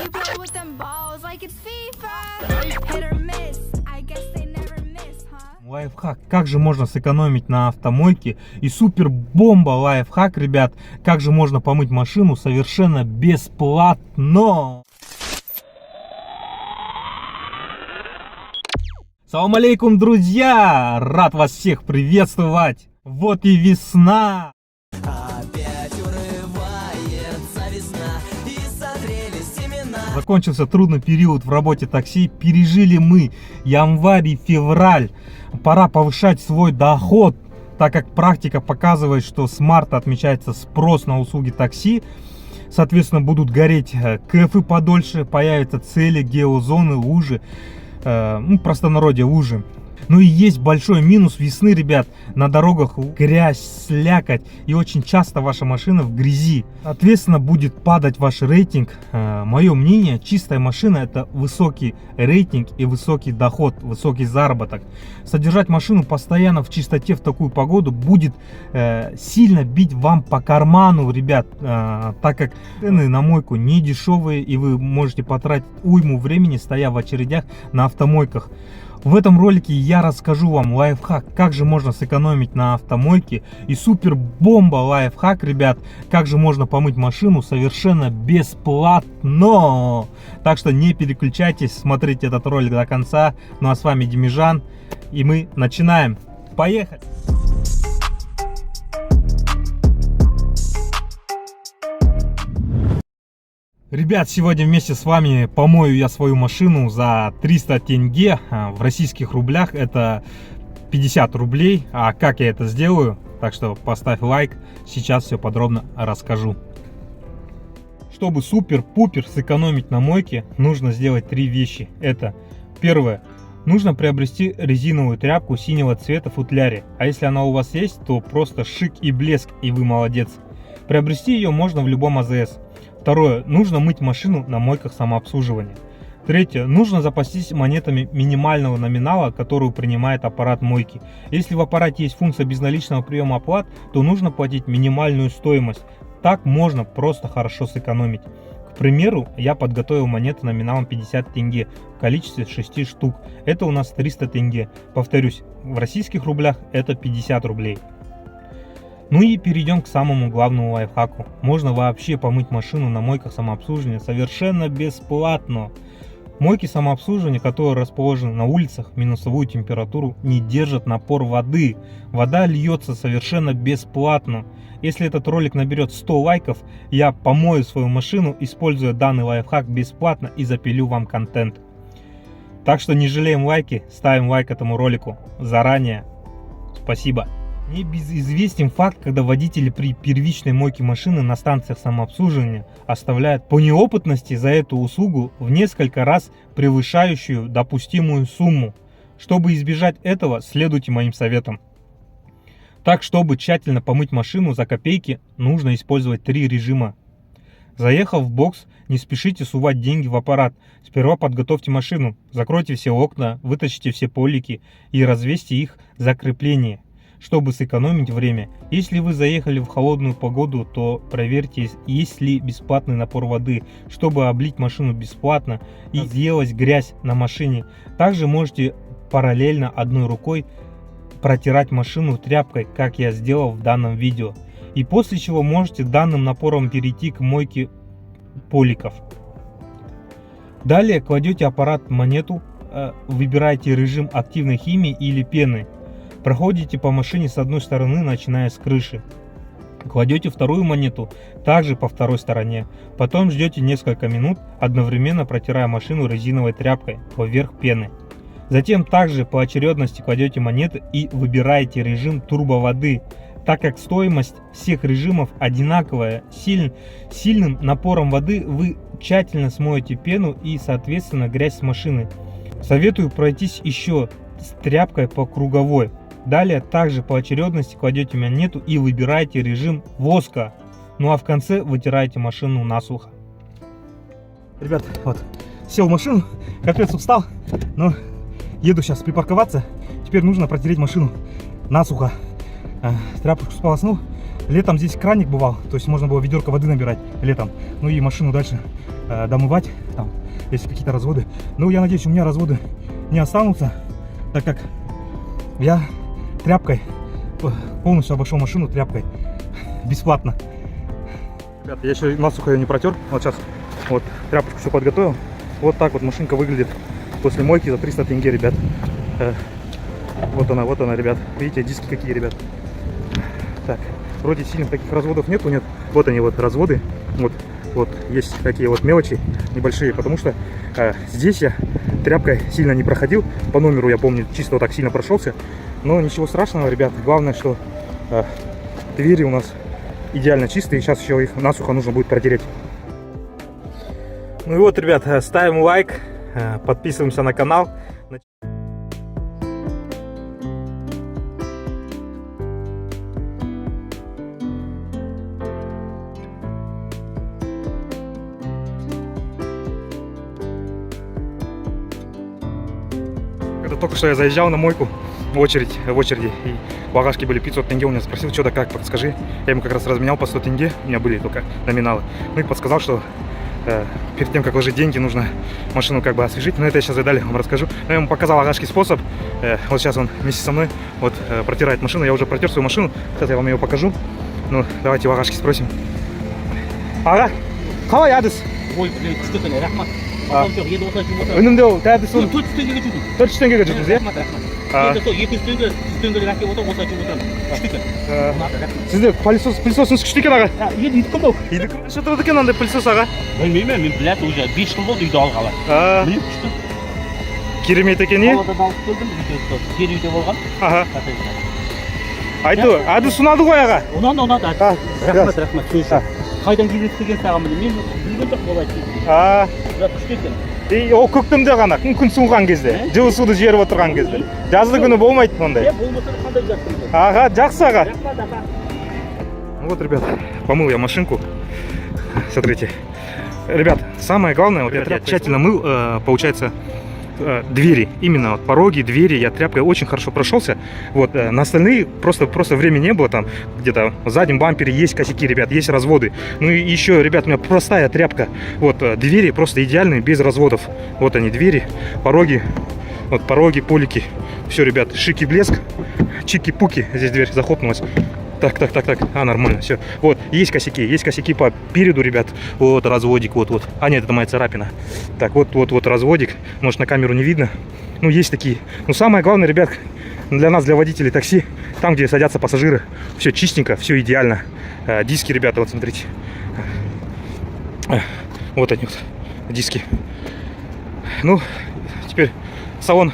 You play with them balls like it's FIFA. Hit or miss, I guess they never miss, huh? Лайфхак, как же можно сэкономить на автомойке, и супер бомба лайфхак, ребят, как же можно помыть машину совершенно бесплатно. Салам алейкум, друзья! Рад вас всех приветствовать! Вот и весна! Опять урывается весна, и созрели семена. Закончился трудный период в работе такси, пережили мы январь и февраль. Пора повышать свой доход, так как практика показывает, что с марта отмечается спрос на услуги такси. Соответственно, будут гореть кэфы подольше, появятся цели, геозоны, лужи. Простонародье лужи. Ну и есть большой минус весны, ребят. На дорогах грязь, слякоть, и очень часто ваша машина в грязи. Соответственно, будет падать ваш рейтинг. Мое мнение, чистая машина — это высокий рейтинг и высокий доход, высокий заработок. Содержать машину постоянно в чистоте в такую погоду будет сильно бить вам по карману, ребят, так как цены на мойку не дешевые, и вы можете потратить уйму времени, стоя в очередях на автомойках. В этом ролике я расскажу вам лайфхак, как же можно сэкономить на автомойке, и супер бомба лайфхак, ребят, как же можно помыть машину совершенно бесплатно. Так что не переключайтесь, смотрите этот ролик до конца. Ну а с вами Демижан, и мы начинаем. Поехали! Ребят, сегодня вместе с вами помою я свою машину за 300 тенге. В российских рублях это 50 рублей. А как я это сделаю? Так что поставь лайк, сейчас все подробно расскажу. Чтобы супер-пупер сэкономить на мойке, нужно сделать три вещи. Это первое. Нужно приобрести резиновую тряпку синего цвета в футляре. А если она у вас есть, то просто шик и блеск, и вы молодец. Приобрести ее можно в любом АЗС. Второе. Нужно мыть машину на мойках самообслуживания. Третье. Нужно запастись монетами минимального номинала, которую принимает аппарат мойки. Если в аппарате есть функция безналичного приема оплат, то нужно платить минимальную стоимость. Так можно просто хорошо сэкономить. К примеру, я подготовил монеты номиналом 50 тенге в количестве 6 штук. Это у нас 300 тенге. Повторюсь, в российских рублях это 50 рублей. Ну и перейдем к самому главному лайфхаку. Можно вообще помыть машину на мойках самообслуживания совершенно бесплатно. Мойки самообслуживания, которые расположены на улицах, минусовую температуру не держат напор воды. Вода льется совершенно бесплатно. Если этот ролик наберет 100 лайков, я помою свою машину, используя данный лайфхак бесплатно, и запилю вам контент. Так что не жалеем лайки, ставим лайк этому ролику. Заранее спасибо. Небезызвестен факт, когда водители при первичной мойке машины на станциях самообслуживания оставляют по неопытности за эту услугу в несколько раз превышающую допустимую сумму. Чтобы избежать этого, следуйте моим советам. Так, чтобы тщательно помыть машину за копейки, нужно использовать три режима. Заехав в бокс, не спешите сувать деньги в аппарат. Сперва подготовьте машину, закройте все окна, вытащите все полики и развесьте их за крепление, чтобы сэкономить время. Если вы заехали в холодную погоду, то проверьте, есть ли бесплатный напор воды, чтобы облить машину бесплатно и сделать грязь на машине. Также можете параллельно одной рукой протирать машину тряпкой, как я сделал в данном видео. И после чего можете данным напором перейти к мойке поликов. Далее кладете аппарат в монету, выбираете режим активной химии или пены. Проходите по машине с одной стороны, начиная с крыши. Кладете вторую монету, также по второй стороне. Потом ждете несколько минут, одновременно протирая машину резиновой тряпкой поверх пены. Затем также по очередности кладете монеты и выбираете режим турбоводы. Так как стоимость всех режимов одинаковая, сильным напором воды вы тщательно смоете пену и, соответственно, грязь с машины. Советую пройтись еще с тряпкой по круговой. Далее также по очередности кладете монету и выбираете режим воска. Ну а в конце вытираете машину насухо. Ребят, вот, сел в машину, капец устал, но еду сейчас припарковаться. Теперь нужно протереть машину насухо. Тряпочку сполоснул, Летом здесь краник бывал, то есть можно было ведерко воды набирать летом. Ну и машину дальше домывать, там, если какие-то разводы. Ну, я надеюсь, у меня разводы не останутся, так как я тряпкой полностью обошел машину тряпкой. Бесплатно. Ребят, я еще насухо ее не протер. Вот сейчас вот тряпочку все подготовил. Вот так вот машинка выглядит после мойки за 300 тенге, ребят. Вот она, ребят. Видите, диски какие, ребят. Так, вроде сильных таких разводов нету, нет. Вот они вот разводы. Вот есть такие вот мелочи небольшие, потому что здесь я тряпкой сильно не проходил. По номеру, я помню, чисто вот так сильно прошелся. Но ничего страшного, ребят. Главное, что двери у нас идеально чистые. Сейчас еще их насухо нужно будет протереть. Ну и вот, ребят, ставим лайк, подписываемся на канал. Когда только что я заезжал на мойку в очереди, и багажки были 500 тенге, он меня спросил, что да как, подскажи. Я ему как раз разменял по 100 тенге, у меня были только номиналы. Ну и подсказал, что перед тем, как ложить деньги, нужно машину как бы освежить. Но это я сейчас и далее вам расскажу. Но я ему показал агашский способ. Вот сейчас он вместе со мной вот протирает машину. Я уже протер свою машину. Сейчас я вам ее покажу. Ну, давайте у агашки спросим. Ага, кава ядыс? Ой, блин, что ты, рахмат. Өнімде ол, тәдіс ол 400 теңгеге жүрдім. 400 теңгеге жүрдіңіз, иә? Рахмат. Енді сол 200 теңге, 100 теңгелік әкеліп отырмын, осылай жүріп отырмын. Күшті екен. Сізде пылесосыңыз күшті екен, аға? Енді үйді кім бұл? Үйді кім ашытып екен андай пылесос, аға? Білмеймін, мен біләді, уже 5 жыл болды үйді алғалы. Білем, күшті. Керемет екен, е? Қаладан алып келдім, жер үйде болған. Аха. Айту, әдіс ұнады ғой, аға? Ұнады. Рахмат, сөз үшін. Қайдан келесі деген саған білем, мен білген жоқ болайды. Күшті екен. Ол көктемде ғана, күн суыған кезде, жылы суды жіберіп отырған кезде. Жазды күні болмайды ондай. Болмаса қандай жақсы. Ага, жақсы, аға. Рахмат, аға. Вот, ребят, помыл я машинку. Смотрите. Ребят, самое главное, вот я тщательно мыл, получается, двери, именно вот пороги, двери, я тряпкой очень хорошо прошелся. Вот, на остальные просто времени не было, там где-то в заднем бампере есть косяки, ребят, есть разводы. Ну и еще, ребят, у меня простая тряпка. Вот, двери просто идеальные, без разводов. Вот они, двери, пороги, вот пороги, полики. Все, ребят, шики, блеск, чики-пуки. Здесь дверь захлопнулась. Так, нормально, все. Вот, есть косяки по переду, ребят. Вот разводик, вот. А нет, это моя царапина. Так, вот разводик. Может, на камеру не видно. Ну, есть такие. Но самое главное, ребят, для нас, для водителей такси, там, где садятся пассажиры, все чистенько, все идеально. Диски, ребята, вот смотрите. Вот они, вот, диски. Ну, теперь салон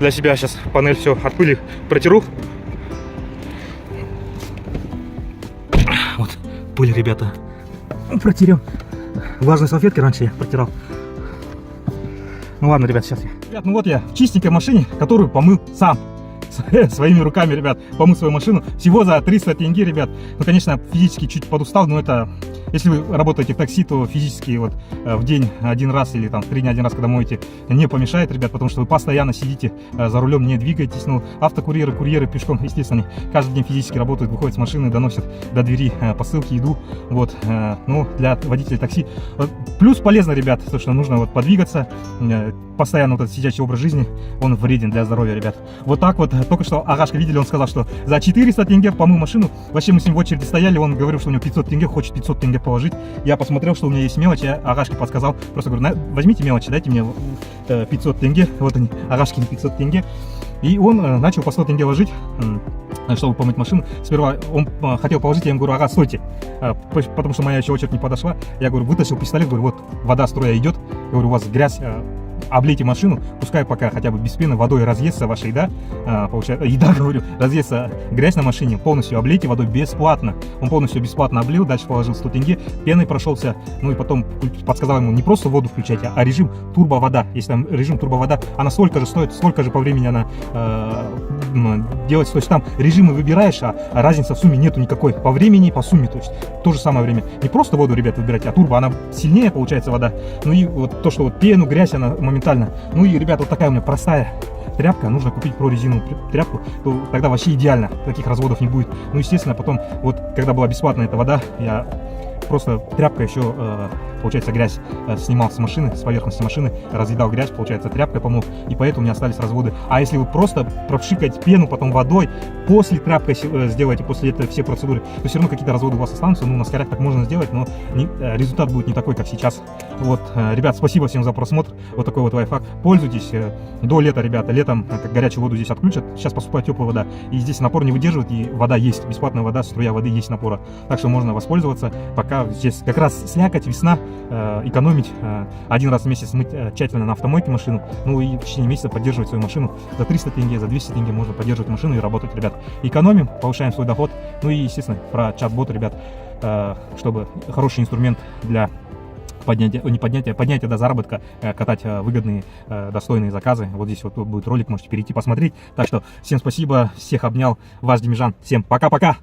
для себя сейчас, панель все от пыли протеру. Вот, пыль, ребята, протерем. Влажной салфетки раньше я протирал. Ну ладно, ребят, сейчас я. Ребят, ну вот я в чистенькой машине, которую помыл сам. Своими руками, ребят, помыл свою машину. Всего за 300 тенге, ребят. Ну, конечно, физически чуть подустал, но это... Если вы работаете в такси, то физически вот в день один раз или там в 3 дня один раз, когда моете, не помешает, ребят, потому что вы постоянно сидите за рулем, не двигаетесь. Ну, автокурьеры, курьеры пешком, естественно, каждый день физически работают, выходят с машины, доносят до двери посылки, еду. Вот, ну, для водителей такси. Плюс полезно, ребят, то, что нужно вот подвигаться. Постоянно вот этот сидячий образ жизни, он вреден для здоровья, ребят. Вот так вот, только что Агашка видели, он сказал, что за 400 тенге помыл машину. Вообще мы с ним в очереди стояли, он говорил, что у него 500 тенге, хочет 500 тенге положить. Я посмотрел, что у меня есть мелочь, я Агашке подсказал, просто говорю, возьмите мелочи, дайте мне 500 тенге, вот они, Агашкины 500 тенге. И он начал по 100 тенге ложить, чтобы помыть машину. Сперва он хотел положить, я ему говорю, ага, стойте, потому что моя еще очередь не подошла. Я говорю, вытащил пистолет, говорю, вот вода струя идет, я говорю, у вас грязь, облейте машину, пускай пока хотя бы без пены водой разъестся ваша еда, получается, еда, говорю, разъестся грязь на машине, полностью облейте водой бесплатно. Он полностью бесплатно облил, дальше положил 100 тенге, пеной прошелся, ну и потом подсказал ему не просто воду включать, а режим турбовода. Если там режим турбовода, она столько же стоит, сколько же по времени она делать, то есть там режимы выбираешь, а разницы в сумме нету никакой, по времени и по сумме, то есть то же самое время. Не просто воду, ребят, выбирать, а турбо, она сильнее получается вода. Ну и вот то, что вот пену, грязь, она моментально. Ну и, ребят, вот такая у меня простая тряпка, нужно купить прорезиновую тряпку, то тогда вообще идеально, таких разводов не будет. Ну, естественно, потом, вот, когда была бесплатная эта вода, я просто тряпкой еще, получается, грязь снимал с машины, с поверхности машины, разъедал грязь, получается, тряпкой помыл, и поэтому у меня остались разводы. А если вы просто пропшикать пену, потом водой, после тряпкой сделаете, после этого все процедуры, то все равно какие-то разводы у вас останутся. Ну, на скорях так можно сделать, но результат будет не такой, как сейчас. Вот, ребят, спасибо всем за просмотр. Вот такой вот лайфхак. Пользуйтесь до лета, ребята. Летом, как горячую воду здесь отключат, сейчас поступает теплая вода, и здесь напор не выдерживает, и вода есть, бесплатная вода, струя воды есть напора. Так что можно воспользоваться, пока здесь как раз слякоть, весна, экономить, один раз в месяц мыть тщательно на автомойке машину, ну и в течение месяца поддерживать свою машину. За 300 тенге, за 200 тенге можно поддерживать машину и работать, ребят. Экономим, повышаем свой доход. Ну и, естественно, про чат-бот, ребят, чтобы хороший инструмент для поднятия до заработка, катать выгодные, достойные заказы. Вот здесь вот будет ролик, можете перейти посмотреть. Так что всем спасибо, всех обнял, ваш Демижан. Всем пока-пока!